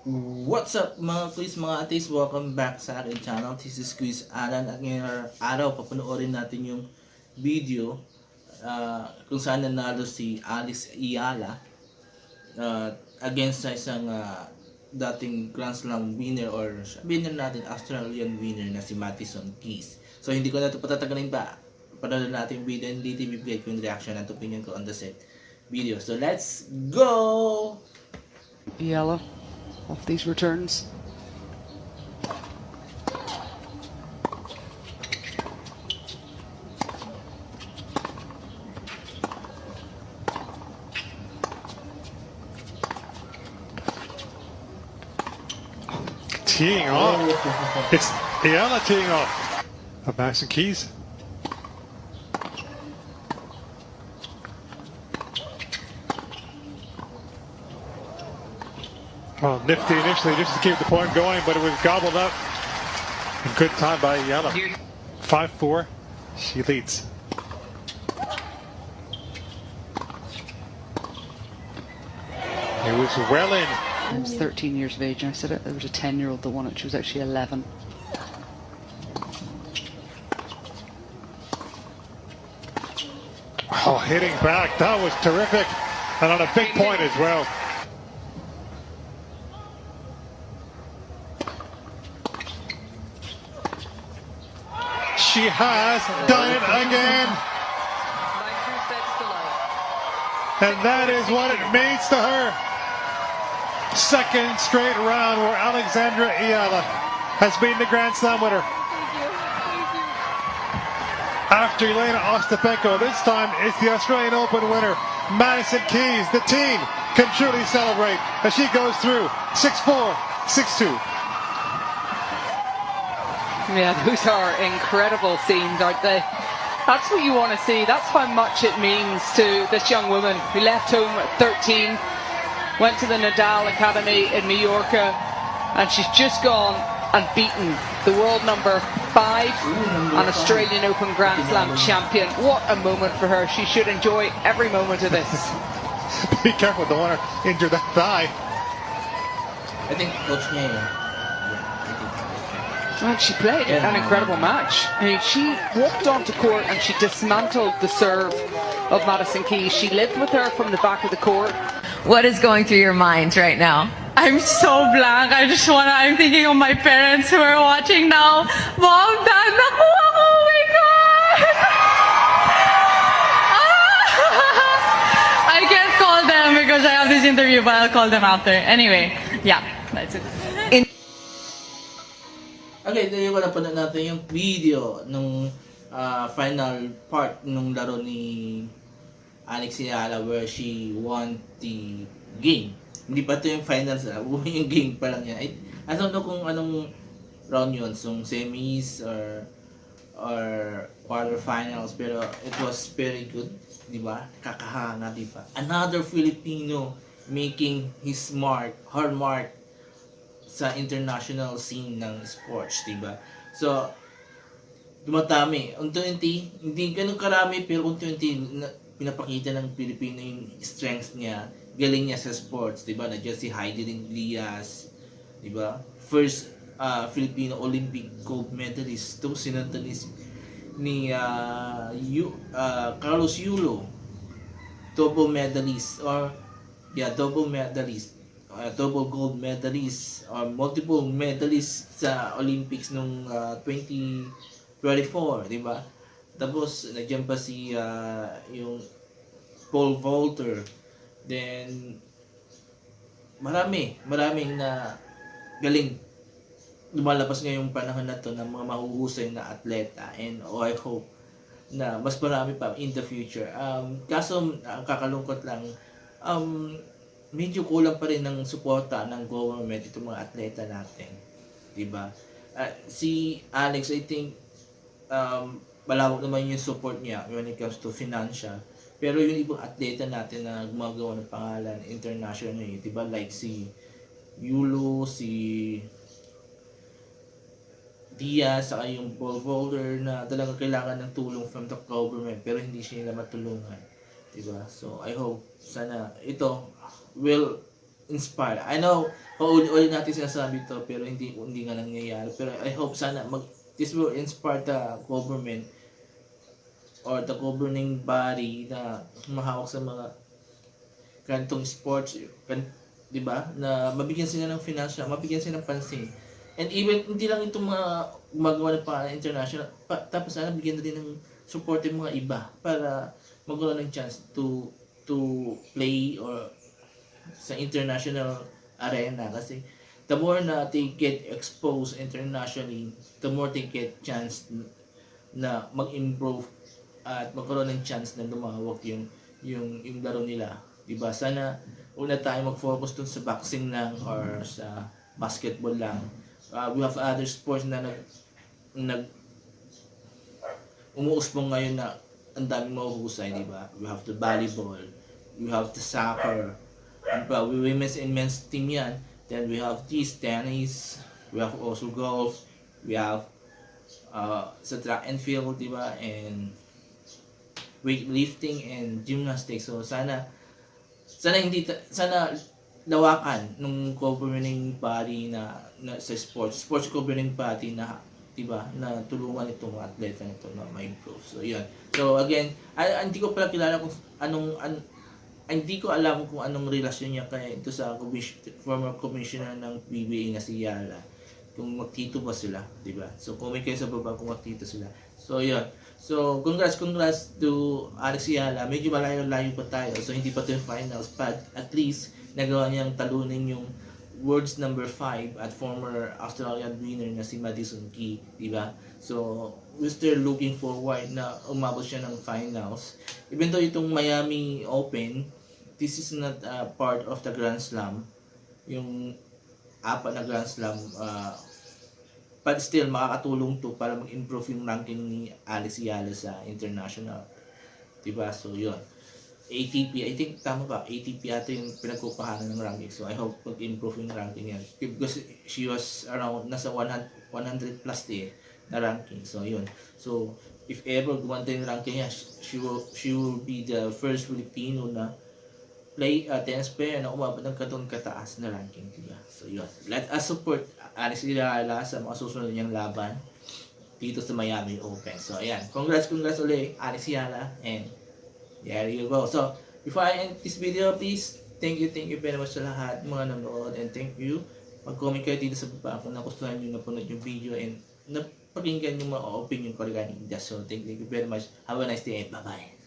What's up mga quiz, mga atis? Welcome back sa akin channel. This is Quiz Alan at ngayong araw papanoorin natin yung video kung saan nanalo si Alice Iyala against sa isang dating Grand Slam winner or winner natin, Australian winner na si Madison Keys. So hindi ko na ito patatagalin pa. Panoorin natin yung video and dito bibigay ko yung reaction at opinion ko on the set video. So let's go! Iyala off these returns. Teeing off. It's Iyala teeing off. Madison Keys. Well, nifty initially just to keep the point going, but it was gobbled up. Good time by Iyala. 5-4. She leads. It was well in. I was 13 years of age and I said it. There was a 10-year-old that won it. She was actually 11. Oh, hitting back. That was terrific. And on a big point as well. She has done it again. And that is what it means to her. Second straight round where Alexandra Iyala has been the Grand Slam winner. After Elena Ostapenko, this time it's the Australian Open winner, Madison Keys. The team can truly celebrate as she goes through 6-4, 6-2. Yeah, those are incredible scenes, aren't they? That's what you want to see. That's how much it means to this young woman who left home at 13, went to the Nadal Academy in Mallorca, and she's just gone and beaten the world number 5 and Australian Open Grand Slam champion. What a moment for her. She should enjoy every moment of this. Be careful, don't want to injure that thigh. I think coach niya yun. And she played an incredible match. I mean, she walked onto court and she dismantled the serve of Madison Keys. She lived with her from the back of the court. What is going through your mind right now? I'm so blank. I'm thinking of my parents who are watching now. Mom, Dad, nakuha ko. Oh my God! I can't call them because I have this interview, but I'll call them after. Anyway, yeah, that's it. Okay, tayo ko napanood natin yung video nung final part nung laro ni Alex Iyala where she won the game. Hindi pa ito yung finals, yung game pa lang yan. I don't know kung anong round yun, yung semis or quarterfinals, pero it was very good, di ba? Kakahanga, di ba? Another Filipino making his mark, her mark sa international scene ng sports, di ba? So, dumatami. Unti-unti, hindi ganun karami, pero unti-unti pinapakita ng Pilipino yung strength niya, galing niya sa sports, di ba? Nandiyan si Heidelin Diaz, di ba? First Filipino Olympic gold medalist. Ito sinundan ni Carlos Yulo, double medalist double gold medalist or multiple medalists sa Olympics nung 2024, di ba? Tapos nandiyan pa si yung Paul Volter. Then maraming na galing lumalabas ngayong panahon na to ng mga mahuhusay na atleta, and I hope na mas marami pa in the future. Kaso ang kakalungkot lang, medyo kulang pa rin ng suporta ng government itong mga atleta natin, di ba? Si Alex, I think malawak naman yung support niya when it comes to financial, pero yung ibang atleta natin na gumagawa ng pangalan internationally, di ba? Like si Yulo, si Diaz, saka yung Paul Volter na talagang kailangan ng tulong from the government pero hindi siya nila matulungan, diba? So I hope sana ito will inspire. I know, paulit-ulit natin sinasabi to, pero hindi nga nangyayari. Pero I hope sana this will inspire the government or the governing body na mahawak sa mga ganitong sports, di ba? Na mabigyan sila ng financial, mabigyan sila ng pansin. And even, hindi lang itong mga gumagawa ng para international, tapos sana bigyan na din ng support yung mga iba para magkaroon ng chance to play or sa international arena. Kasi the more na they get exposed internationally, the more they get chance na mag-improve at magkaroon ng chance na lumawak yung laro nila. Diba? Sana una tayo mag-focus dun sa boxing lang or sa basketball lang. We have other sports na umuusbong ngayon na ang daming mahuhusay, di ba? We have the volleyball, we have the soccer, we women's and men's team yan. Then we have this tennis, we have also golf, we have sa track and field, di ba? And weightlifting and gymnastics. So sana lawakan nung governing body na sa sports governing body na, diba, na tulungan itong atleta nito na ma-improve. So yun. So again, hindi ko pala kilala kung hindi ko alam kung anong relasyon niya kay ito sa former commissioner ng PBA na si Yala. Kung magtito ba sila, diba? So comment kayo sa baba kung magtito sila. So yun. So congrats to Alex Yala. Medyo malayo-layo pa tayo. So hindi pa ito yung finals, but at least nagawa niyang talunin yung world's number 5 at former Australian winner na si Madison Key, di ba? So we're still looking forward na umabot siya ng finals. Even though itong Miami Open, this is not part of the Grand Slam, yung 4 na Grand Slam, but still makakatulong to para mag-improve yung ranking ni Alex Yala sa international, diba? So yun, ATP, I think tama ba, ATP ata yung pinagkukuhanan ng ranking. So I hope mag-improve yung ranking yan because she was around nasa 100 plus na ranking. So yun, so if ever gumanda yung ranking niya, she will be the first Filipino na tennis player na umabot ng kataas na ranking, diba? So yun, let us support Alex Yala sa mga susunod niyang laban dito sa Miami Open. So ayan, congrats ulit Alex Yala, and there you go. So before I end this video, please thank you very much sa lahat mga nanonood, and thank you. Mag-comment kayo dito sa baba kung nagustuhan nyo napanood yung video and napakinggan yung mga opinion ko regarding this. So thank you very much. Have a nice day. Bye bye.